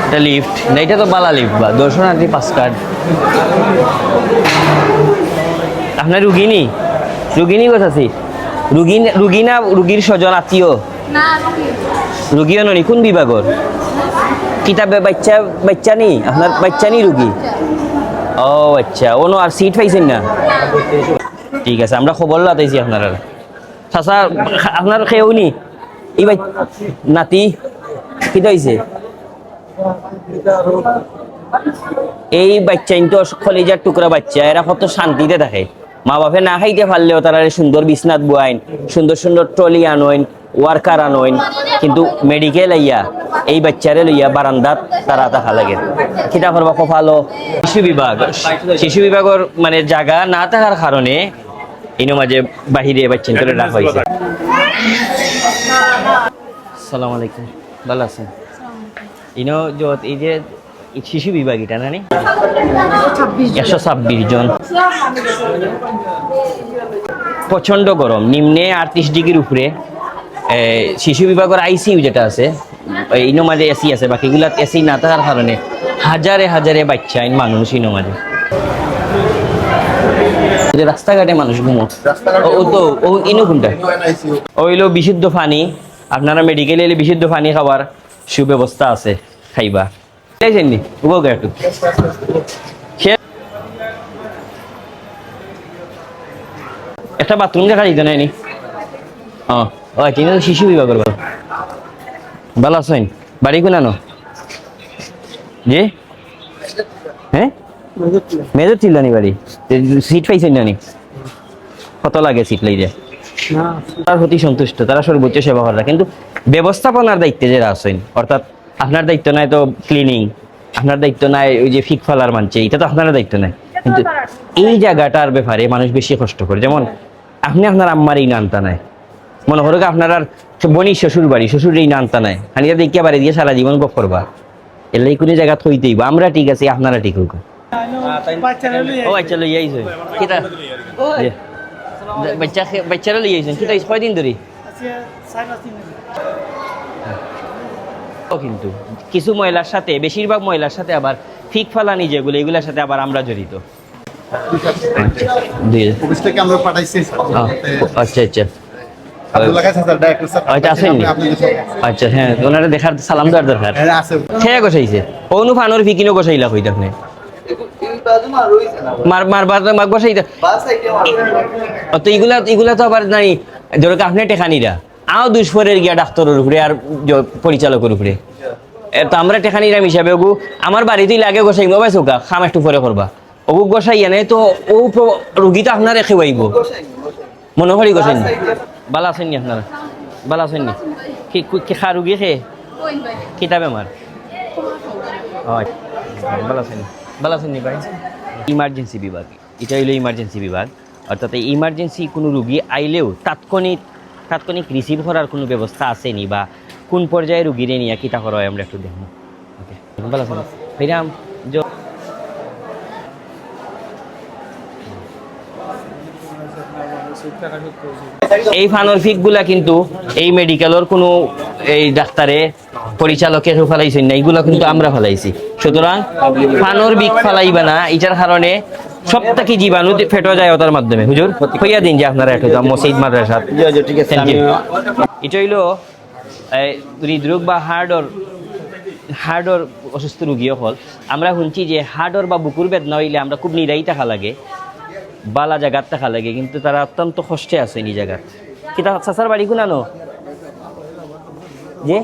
এটা লিফট না, এটা তো বালা লিফট বা দর্শনার্থী পাস কার্ড। আপনার রুগিনী রুগিনী কথা আছি, রুগী না রুগীর স্বজন আত্মীয়? রুগীও ননি, কোন বিভাগর? কিতাবে বাচ্চা বাচ্চা নি আপনার বাচ্চা নি রুগী? ও আচ্ছা, ওনো আর সিট পাইছেন না? ঠিক আছে, আমরা খবর লাতাইছি আপনার। চাচা আপনার খেয়েও নি এই নাতি কিতা হয়েছে? এই বাচ্চা তো কলেজার টুকরা বাচ্চা, এরা কত শান্তিতে থাকে। মা বাপে না খাইতে পারলেও তারা সুন্দর বিছনাত বুয়াইন, সুন্দর সুন্দর ট্রলি আনইন, ওয়ার্কার আনইন, কিন্তু মেডিকেল আইয়া এই বাচ্চারে লইয়া বারান্দাত তারা থাকা লাগে। কিতা করবা কপালো। শিশু বিভাগের মানে জায়গা না থাকার কারণে ইনো মাঝে বাহিরে বাচ্চা করে রাখা হয়েছে। আসসালামু আলাইকুম, ভালো আছেন? ইনো যত এই যে শিশু বিভাগ এটা না 126 জন। প্রচন্ড গরম, নিম্নে 38 ডিগ্রির উপরে। শিশু বিভাগের আইসিইউ যেটা আছে ইনো মাঝে এসি আছে, বাকিগুলা এসি না থাকার কারণে হাজারে হাজারে বাচ্চা মানুষ ইনো মাঝে। রাস্তাঘাটে মানুষ ঘুমো ও তো ও ইনো কোনটা ওইলো বিশুদ্ধ পানি। আপনারা মেডিকেলে এলে বিশুদ্ধ পানি খাওয়ার সুব্যবস্থা আছে, খাইবা চাইছেননি একটু। একটা বাথরুম দেখা যেত নাইনি? ও চিনি তো শিশু বিভাগের ভালো। ভালো আছেন? বাড়ি কোনানো? জি হ্যাঁ, মেজর চিল্লানি বাড়ি। সিট পাইছেন জানি? কত লাগে সিট লাইতে? তার প্রতি সন্তুষ্ট, তারা সর্বোচ্চ সেবা করা, কিন্তু ব্যবস্থাপনার দায়িত্বে যারা আছেন, অর্থাৎ আপনার দায়িত্ব নাই তো ক্লিনিং, আপনার দায়িত্ব নাই ওই যে ফিক ফালার মানছে, এটা তো আপনার দায়িত্ব নাই। কিন্তু এই জায়গাটার ব্যাপারে মানুষ বেশি কষ্ট করে। যেমন আপনি আপনার আম্মার এই নানটা নাই, মনে করো আপনার আর বনি শ্বশুর বাড়ি, শ্বশুর এই নানটা নাই, হানিয়া দেখিয়া বাড়ি দিয়ে সারা জীবন গপ করবা। এলাই কোনো জায়গা থইতেই আমরা ঠিক আছে, আপনারা ঠিক হোক। ও আচ্ছা লই আইছো কিটা বাচ্চারা লই আইছেন কিটা কয়দিন ধরে? কিন্তু কিছু মহিলার সাথে, বেশিরভাগ মহিলার সাথে আবার ফিক ফালানি যেগুলো, এগুলোর সাথে আবার আমরা জড়িত। আচ্ছা আচ্ছা আচ্ছা, হ্যাঁ ওনারা দেখার সালাম দেওয়ার দরকার। হ্যাঁ গোসাইছে অনু ফানোর ফিকিনো গোসাইলা কই দেখনে এগুলা তো আবার নাই। ধরো আপনি টেকানিরা আও দুষ্পরের গিয়া ডাক্তারের উপরে আর পরিচালকের উপরে, তো আমরা টেকানিরাম হিসাবে ওগু আমার বাড়িতেই লাগে গোসাই বাবা চৌকা খাম একটু পরে করবা ওগু গোসাইয়া নেই তো ও রুগী তো আপনার রেখে পাইব মনে করি গোসাই। ভালো আছেন নি আপনারা? ভালো আছেন নি? কি খা রুগী খেয়ে কিতাবে আমার ভালো আছেন? ভালো আছেন নি ভাই? ইমার্জেন্সি বিভাগ, এটা হইলো ইমার্জেন্সি বিভাগ। অর্থাৎ এই ইমার্জেন্সি কোনো রুগী আইলেও তাৎক্ষণিক রিসিভ করার কোনো ব্যবস্থা আসেনি, বা কোন পর্যায়ে রুগীরে নিয়ে কিতা করা হয় আমরা একটু দেখব। ওকে, ভালো আছেন ভাইরাম? এই ফানোরফিক গুলা কিন্তু এই মেডিকেলের কোনো এই ডাক্তারে পরিচালকের ফেলাইছেন না, এইগুলা কিন্তু আমরা ফেলাইছি। সুতরাং ফানোরফিক ফেলাইবা না, এটার কারণে সব থেকে জীবাণু ফেটো যায় ওটার মাধ্যমে। হুজুর কইয়া দিন যে আপনারা একটু মসজিদ মাদ্রাসা। ঠিক আছে, এটা হইলো হৃদরোগ বা হার্টর অসুস্থ রুগী হল। আমরা শুনছি যে হার্টর বা বুকুর বেদনা হইলে আমরা খুব নিরাই থাকা লাগে, বালা জায়গার থাকা লাগে, কিন্তু তারা অত্যন্ত কষ্টে আছে এই জায়গার। কি তা চাচার বাড়ি কোনানো? যে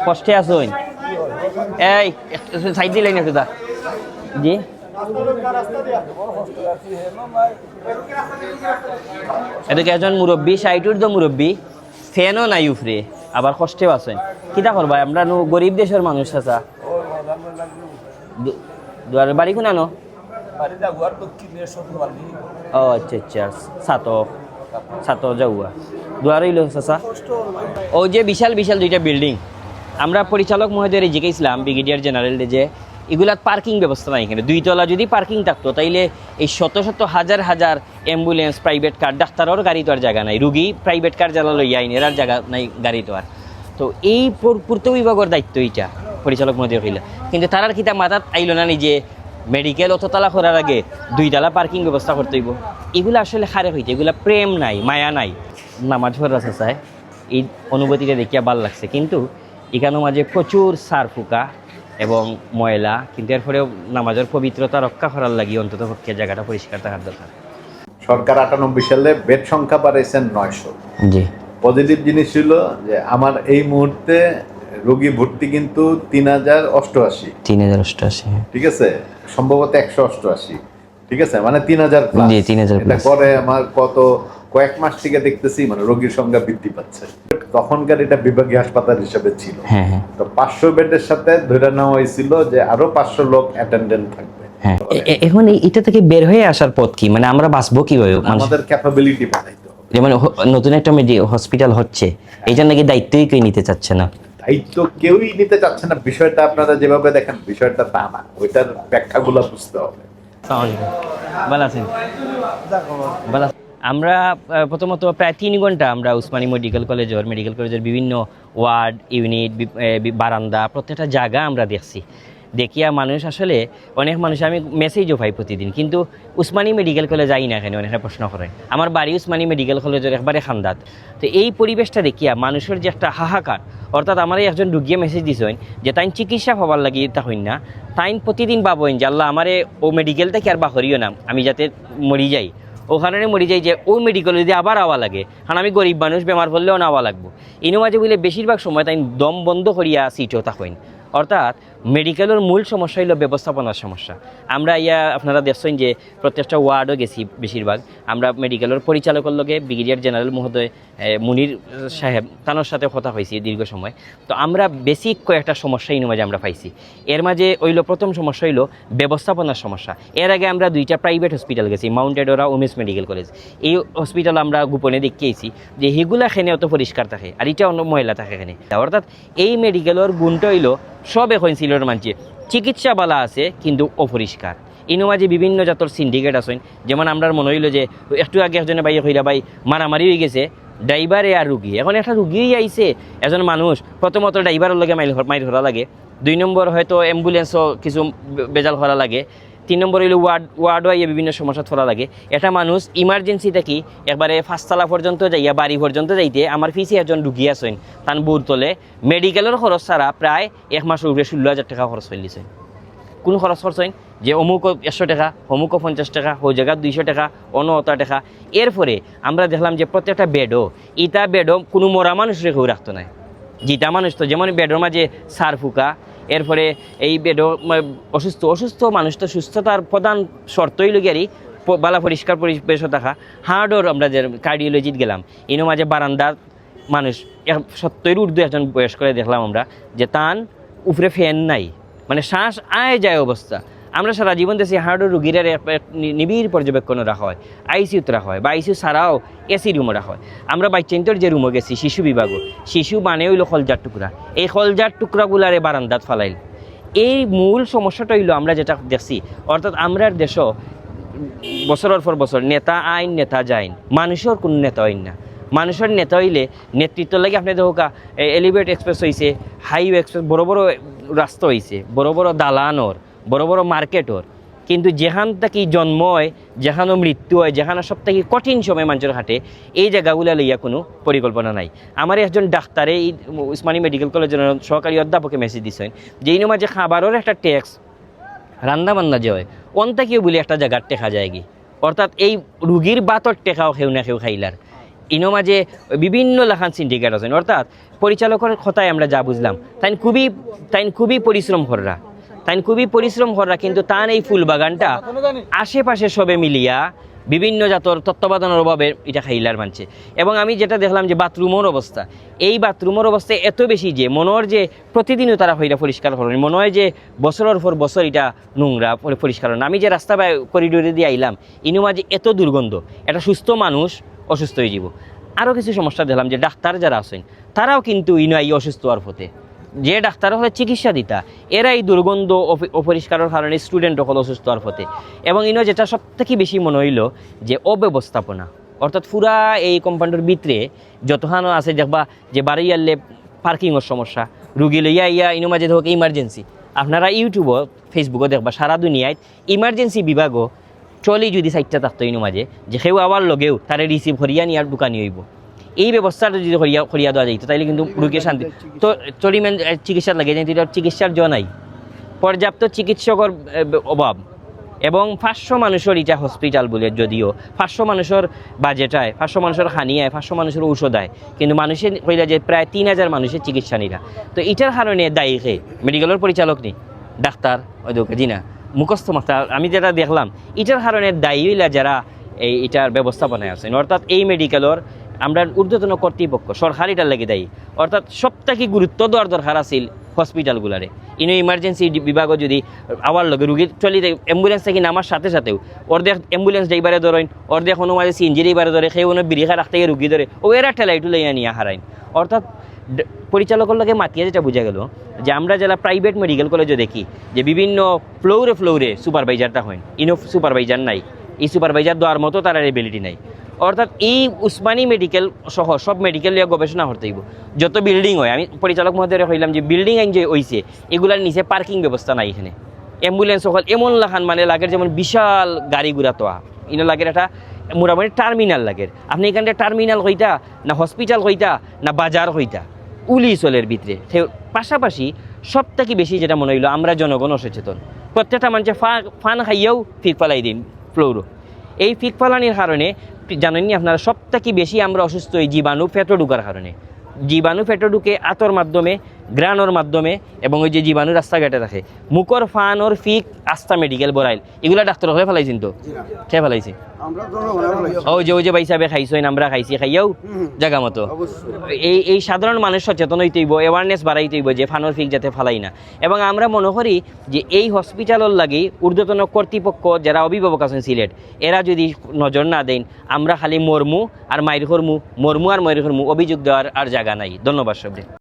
কষ্টে আছেন এই সাইড দিলেন একটু দা জি। এদিকে একজন মুরব্বী, 60 মুরব্বী, ফ্যানও নাই উফরে, আবার কষ্টেও আছেন। কিতা করবা, আমরা গরিব দেশের মানুষ। চাচা দুয়ারের বাড়ি কোনানো? ও আচ্ছা আচ্ছা, সাত যাওয়া দুয়ার হইল চাচা। ও যে বিশাল বিশাল দুইটা বিল্ডিং, আমরা পরিচালক মহোদয়ের জিজ্ঞেসলাম ব্রিগেডিয়ার জেনারেল যে এগুলাত পার্কিং ব্যবস্থা নাই এখানে। 2 তলা যদি পার্কিং থাকতো তাইলে এই শত শত হাজার হাজার অ্যাম্বুলেন্স, প্রাইভেট কার, ডাক্তারের গাড়ি তো আর জায়গা নাই, রুগী প্রাইভেট কার জ্বালা লইয়া আইন, এর আর জায়গা নাই গাড়ি তো আর। তো এই পূর্ত বিভাগের দায়িত্ব এইটা পরিচালক মহোদয় হইলা, কিন্তু তারার কিতা মাথাত আইল না নি যে মেডিকেল অততলা করার আগে 2 তলা পার্কিং ব্যবস্থা করতে হইব। এগুলো আসলে হারে হইতে, এগুলা প্রেম নাই, মায়া নাই। নামাজ পড়া চায় এই অনুভূতিটা দেখিয়া ভাল লাগছে, কিন্তু এখানে মাঝে প্রচুর সার ফুকা এবং ময়লা, কিন্তু এরপরেও নামাজের পবিত্রতা রক্ষা করার লাগি অন্তত পক্ষে জায়গাটা পরিষ্কার থাকার দরকার। সরকার 98 সালে বেড সংখ্যা বাড়াইছেন 900। জি, পজিটিভ জিনিস ছিল যে আমার এই মুহূর্তে রোগী ভর্তি কিন্তু 3088, 3088, ঠিক আছে, সম্ভবত 188, ঠিক আছে, মানে 3000 প্লাস। জি, 3000 এটা প্লাস। করে আমার কয়েক মাস থেকে দেখতেছি মানে রোগীর সংখ্যা বৃদ্ধি পাচ্ছে। তখনকার এটা বিভাগীয় হাসপাতাল হিসেবে ছিল। হ্যাঁ হ্যাঁ তো 500 বেডের সাথে ধরে নেওয়া হয়েছিল যে আরো 500 লোক অ্যাটেন্ডেন্ট থাকবে। হ্যাঁ। এখন এটা থেকে বের হয়ে আসার পথ কি, মানে আমরা বাঁচবো কিভাবে? আমাদের ক্যাপাবিলিটি বাড়াইতে হবে। যেমন নতুন একটা হসপিটাল হচ্ছে, এইটা নাকি দায়িত্বই কেউ নিতে চাচ্ছে না। দায়িত্ব কেউই নিতে চাচ্ছে না, বিষয়টা আপনারা যেভাবে দেখেন বিষয়টা তা না, ওইটার ব্যাখ্যাগুলো বুঝতে হবে। ভালো আছেন? ভালো আছেন। আমরা প্রথমত প্রায় 3 ঘন্টা আমরা উসমানী মেডিকেল কলেজের বিভিন্ন ওয়ার্ড, ইউনিট, বারান্দা, প্রত্যেকটা জায়গা আমরা দেখছি। দেখিয়া মানুষ আসলে অনেক মানুষ, আমি মেসেজও পাই প্রতিদিন, কিন্তু উসমানী মেডিকেল কলেজ যাই না এখানে, অনেকটা প্রশ্ন করে। আমার বাড়ি উসমানী মেডিকেল কলেজের একবারে খান্দাত। তো এই পরিবেশটা দেখিয়া মানুষের যে একটা হাহাকার, অর্থাৎ আমার একজন রুগিয়ে মেসেজ দিছেন যে তাই চিকিৎসা হবার লাগি তা হইন না, তাই প্রতিদিন ভাবেন যে আল্লাহ আমারে ও মেডিকেলটা কি আর বাহরিও না, আমি যাতে মরি যাই, ওখানে মরি যাই, যে ওই মেডিকেল যদি আবার আওয়া লাগে, কারণ আমি গরিব মানুষ, বেমার পড়লেও না আওয়া লাগবো। ইনো মাঝে বলে বেশিরভাগ সময় তাই দম বন্ধ করিয়া সিটও থাকেন। অর্থাৎ মেডিকেলের মূল সমস্যা হইল ব্যবস্থাপনার সমস্যা। আমরা আপনারা দেখছেন যে প্রত্যেকটা ওয়ার্ডও গেছি, বেশিরভাগ আমরা মেডিকেলের পরিচালকের লগে ব্রিগেডিয়ার জেনারেল মহোদয় মুনির সাহেব তানোর সাথে কথা হয়েছি দীর্ঘ সময়। তো আমরা বেসিক কয়েকটা সমস্যা এই মাঝে আমরা পাইছি। এর মাঝে হইল প্রথম সমস্যা হইল ব্যবস্থাপনার সমস্যা। এর আগে আমরা 2টা প্রাইভেট হসপিটাল গেছি, Mount Adora, women's medical college. এই হসপিটাল আমরা গোপনে দেখিয়েছি যে এগুলা এখানে অত পরিষ্কার থাকে আর এটা অন্য মহিলা থাকে এখানে। অর্থাৎ এই মেডিকেলের গুণটা হইল সব এখন সিলেটের মানছে চিকিৎসা বালা আছে কিন্তু অপরিষ্কার। ইনো মাঝে বিভিন্ন জাতর সিন্ডিকেট আছেন, যেমন আমরা মনে হইল যে একটু আগে একজনে ভাই হইলা ভাই মারামারি হয়ে গেছে ড্রাইভারে আর রুগী। এখন একটা রুগীই আইছে, একজন মানুষ, প্রথমত ড্রাইভারের লগে মাইর ধরা লাগে, 2 নম্বর হয়তো অ্যাম্বুলেন্সও কিছু বেজাল করা লাগে, 3 নম্বর হইলে ওয়ার্ডও আইয়া বিভিন্ন সমস্যা ধরা লাগে। এটা মানুষ ইমার্জেন্সি থাকি একবারে 5 তলা পর্যন্ত যাইয়া বাড়ি পর্যন্ত যাইতে আমার পিছিয়ে একজন রুগী আছেন, তান বুর তোলে মেডিকেলের খরচ ছাড়া প্রায় 1 মাসের উপরে 16,000 টাকা খরচ হইলিছে। কোন খরচ করছেন যে অমুক 100 টাকা, অমুক 50 টাকা, ও জায়গা 200 টাকা, অন্য 100 টাকা। এরপরে আমরা দেখলাম যে প্রত্যেকটা বেডও কোনো মরা মানুষ রেখেও রাখতো না, জিতা মানুষ তো, যেমন বেডের মাঝে সার ফুকা, এরপরে এই বেডও অসুস্থ মানুষ তো সুস্থতার প্রধান শর্তই লগিয়ারই বালা পরিষ্কার পরিবেশ থাকা। হার্ডওর আমরা যে কার্ডিওলজিত গেলাম, এর মাঝে বারান্দার মানুষ 70-এর ঊর্ধ্ব একজন বয়স করে দেখলাম আমরা যে তান উপরে ফ্যান নাই, মানে শ্বাস আয় যায় অবস্থা। আমরা সারা জীবন দেশে হার্টের রুগীরা নিবিড় পর্যবেক্ষণে রাখা হয়, আইসিউতে রাখা হয়, বা আইসিউ ছাড়াও এসি রুমে রাখা হয়। আমরা বাচ্চান্তর যে রুমে গেছি শিশু বিভাগও, শিশু মানে হইল খলজার টুকরা, এই খলজার টুকরাগুলারে বারান্দাত ফালাইল। এই মূল সমস্যাটা হইল আমরা যেটা দেখছি, অর্থাৎ আমরার দেশও বছরের পর বছর নেতা আইন নেতা যাইন, মানুষের কোনো নেতা হইন না। মানুষের নেতা হইলে নেতৃত্ব লাগে আপনি দেখা এলিভেট এক্সপ্রেস হয়েছে, হাইওয়ে এক্সপ্রেস, বড় বড় রাস্তা হয়েছে, বড় বড় দালানর, বড় বড় মার্কেটর, কিন্তু যেখান থেকে জন্ম হয়, যেখানে মৃত্যু হয়, যেখানে সব থেকে কঠিন সময় মানুষের হাটে, এই জায়গাগুলো লইয়া কোনো পরিকল্পনা নাই। আমার একজন ডাক্তারে এই উসমানী মেডিকেল কলেজের সহকারী অধ্যাপকে মেসেজ দিচ্ছেন যে এই মাঝে খাবারের একটা ট্যাক্স রান্না বান্না যে হয় অন্তাকেও বলে একটা জায়গার টেকা যায় কি, অর্থাৎ এই রুগীর বাতর টেকাও খেউ না খেউ খাইলার। ইনো মাঝে বিভিন্ন লেখান সিন্ডিকেট আছেন। অর্থাৎ পরিচালকের কথায় আমরা যা বুঝলাম, তাই খুবই পরিশ্রম কররা, কিন্তু তান এই ফুল বাগানটা আশেপাশে সবে মিলিয়া বিভিন্ন জাতর তত্ত্বাবধানের অভাবে এটা খাইলার মানছে। এবং আমি যেটা দেখলাম যে বাথরুমের অবস্থা, এই বাথরুমের অবস্থা এত বেশি যে মনে হয় যে প্রতিদিনও তারা হইটা পরিষ্কার করেন, মনে হয় যে বছরের পর বছর এটা নোংরা পরিষ্কার করেন। আমি যে রাস্তা বা করিডোরে দিয়ে আইলাম, ইনো মাঝে এত দুর্গন্ধ, একটা সুস্থ মানুষ অসুস্থ হয়ে যাব। আরও কিছু সমস্যা দেখলাম যে ডাক্তার যারা আছেন তারাও কিন্তু ইনো আই অসুস্থ হওয়ার পথে। যে ডাক্তার হলে চিকিৎসা দিতা এরাই দুর্গন্ধ অপরিষ্কারের কারণে স্টুডেন্ট হল অসুস্থ হওয়ার পথে। এবং ইনো যেটা সব থেকে বেশি মনে হইল যে অব্যবস্থাপনা, অর্থাৎ পুরা এই কম্পাউন্ডের ভিতরে যতখানো আছে দেখবা যে বাড়ি আনলে পার্কিংয়ের সমস্যা, রুগী লইয়া ইয়া ইনো মাঝে হোক ইমার্জেন্সি। আপনারা ইউটিউবও ফেসবুকও দেখবা সারা দুনিয়ায় ইমার্জেন্সি বিভাগও চলি যদি সাইটটা থাকতো ইনো মাঝে যে সেও আবার লগেও তারে রিসিভ করিয়া নিয়ে আর দোকানি হইব। এই ব্যবস্থাটা যদি করিয়া দেওয়া যাইতো তাইলে কিন্তু রুগীর শান্তি তো চলিমেন চিকিৎসা লাগে কিন্তু এটা চিকিৎসার জ নাই, পর্যাপ্ত চিকিৎসকের অভাব এবং 500 মানুষের এটা হসপিটাল বলে, যদিও 500 মানুষের বাজেট হয়, 500 মানুষের খানি হয়, 500 মানুষের ঔষধ হয়, কিন্তু মানুষের কইলা যে প্রায় 3000 মানুষের চিকিৎসা নিরা। তো এটার কারণে দায়ী কে? মেডিকেলের পরিচালক নি, ডাক্তার ওই জি না মুখস্থ মাস্টার। আমি যেটা দেখলাম এটার কারণে দায়ী হইলা যারা এটার ব্যবস্থাপনায় আছেন, অর্থাৎ এই মেডিকেলের আমরা ঊর্ধ্বতন কর্তৃপক্ষ সরকারিটার লেগে দেয়। অর্থাৎ সবথেকে গুরুত্ব দেওয়ার দরকার আছিল হসপিটালগুলারে। ইনো ইমার্জেন্সি বিভাগও যদি আবার লগে রুগীর চলিতে অ্যাম্বুলেন্স থেকে নামার সাথে সাথেও অর্ধেক অ্যাম্বুলেন্স ড্রাইভারে ধরেন, অর্ধেক কোনো মাঝে সিএনজি ড্রাইভারে ধরে, সেই কোনো বিরিখা রাখতে গিয়ে রুগী ধরে ও এরা ঠেলাইটু লইয়া নিয়ে হারাইন। অর্থাৎ পরিচালকের লগে মাতিয়ে যেটা বোঝা গেল যে আমরা যারা প্রাইভেট মেডিকেল কলেজে দেখি যে বিভিন্ন ফ্লোরে সুপারভাইজারটা হয়, ইনো সুপারভাইজার নাই, এই সুপারভাইজার দেওয়ার মতো তার এবিলিটি নাই। অর্থাৎ এই উসমানী মেডিকেল সহ সব মেডিকেল নিয়ে গবেষণা করতে হইব। যত বিল্ডিং হয়, আমি পরিচালক মহোদয় কইলাম যে বিল্ডিং আইন যে হইছে এগুলার নিচে পার্কিং ব্যবস্থা নাই এখানে। অ্যাম্বুলেন্স সকল এমন লাখান মানে লাগের যেমন বিশাল গাড়ি ঘুরা তো ইনো লাগের একটা মোটামুটি টার্মিনাল লাগের। আপনি এখানটা টার্মিনাল হইতা না হসপিটাল হইতা না বাজার হইতা উলি চলের ভিতরে। পাশাপাশি সব থেকে বেশি যেটা মনে হইলো আমরা জনগণ অসচেতন, প্রত্যেকটা মানুষের ফান খাইয়াও ফিক ফালাই দিন ফ্লোরও। এই ফিক ফালানির কারণে জানেননি আপনারা সব থেকে বেশি আমরা অসুস্থ হই জীবাণু ফেটো ঢুকার কারণে। জীবাণু ফেটো ঢুকে আতর মাধ্যমে, গ্রানোর মাধ্যমে, এবং ওই যে জীবাণু রাস্তাঘাটে রাখে মুখর ফানোর ফিক আস্থা মেডিকেল বরাইল এগুলা ডাক্তার হয়ে ফেলাইছেন তো খেয়ে ফেলাইছি। ওই যে ভাই সাহেব খাইছেন, আমরা খাইছি, খাইয়াও জায়গা মতো। এই সাধারণ মানুষ সচেতন হইতে হইব, অ্যাওয়ারনেস বাড়াইতে হইব যে ফানোর ফিক যাতে ফালাই না। এবং আমরা মনে করি যে এই হসপিটালের লাগি ঊর্ধ্বতন কর্তৃপক্ষ যারা অভিভাবক আছেন সিলেট, এরা যদি নজর না দেন আমরা খালি মরমু আর মায়ের মরমু আর মায়ের অভিযোগ দেওয়ার আর জায়গা নাই। ধন্যবাদ সবাই।